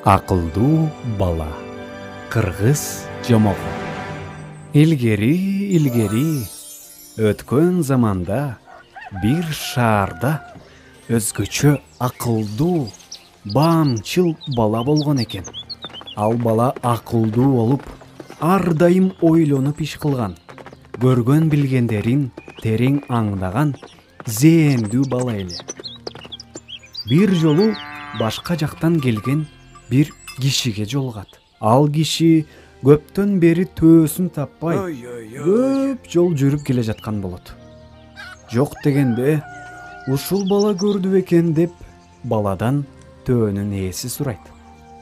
Акылдуу бала. Кыргыз жомогу. Илгери өткөн заманда бир шаарда өзгөчө акылдуу, баамчыл бала болгон экен. Ал бала акылдуу болуп, ар дайым ойлонуп иш кылган, көргөн билгендерин терең аңдаган зээндүү бала эле. Бир жолу башка жактан келген бир кишиге жолугат. Ал киши көптөн бери төөсүн таппай, көп жол жүрүп келе жаткан болот. Жок дегенде, ушул бала көрдү экен деп, баладан төөнүн ээси сурайт.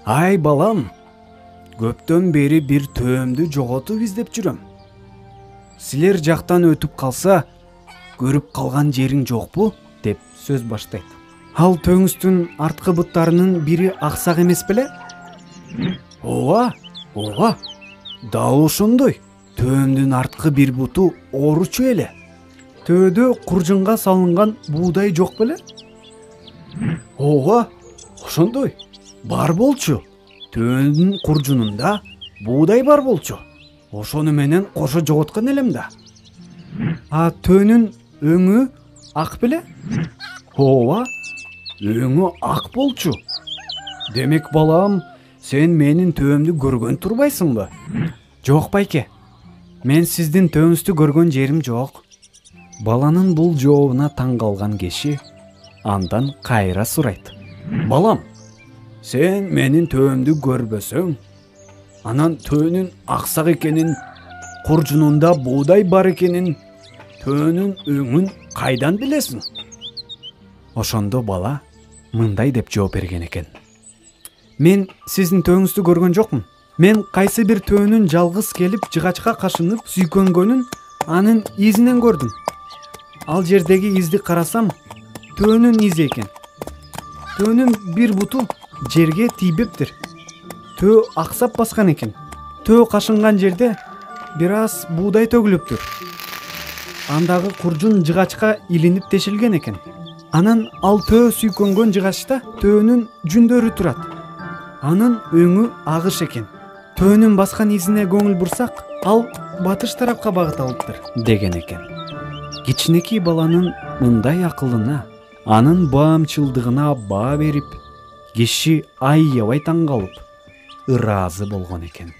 Ай балам, көптөн бери бир төөмдү жоготуп издеп жүрөм. Силер жактан өтүп калса, көрүп калган жериң жокпу? Деп сөз баштайт. Ал төөңүздүн арткы буттарынын бири аксак эмес беле? Ооба, дал ошондой. Төөмдүн арткы бир буту ооручу эле. Төөдө куржунга салынган буудай жок беле? Ооба, ошондой. Бар болчу. Төөмдүн куржунунда буудай бар болчу. Ошону менен кошо жоготкон элем да. А төөнүн өңү ак беле? Ооба, өңү ак болчу. Демек балам, сен менин төөмдү көргөн турбайсыңбы? Жок байке, мен сиздин төөңүздү көргөн жерим жок. Баланын бул жообуна таң калган киши андан кайра сурайт. Балам, сен менин төөмдү көрбөсөң, анан төөнүн аксак экенин, куржунунда буудай бар экенин, төөнүн өңүн кайдан билесиң? Ошондо бала мындай деп жооп берген экен. Мен сиздин төөңүздү көргөн жокмун. Мен кайсы бир төөнүн жалгыз келип жыгачка кашынып сүйкөнгөнүн анын изинен көрдүм. Ал жердеги изди карасам, төөнүн изи экен. Төөнүн бир буту жерге тийбептир. Төө аксап баскан экен. Төө кашынган жерде бир аз буудай төгүлүптүр. Андагы куржун жыгачка илинип тешилген экен. Анан ал төө сүйкөнгөн жыгачта төөнүн жүндөрү турат. Анын өңү агыш экен. Төөнүн баскан изине көңүл бурсак, ал батыш тарапка багыт алыптыр, деген экен. Кичинекей баланын мындай акылына, анын баамчылдыгына баа берип, киши аябай таң калып, ыраазы болгон экен.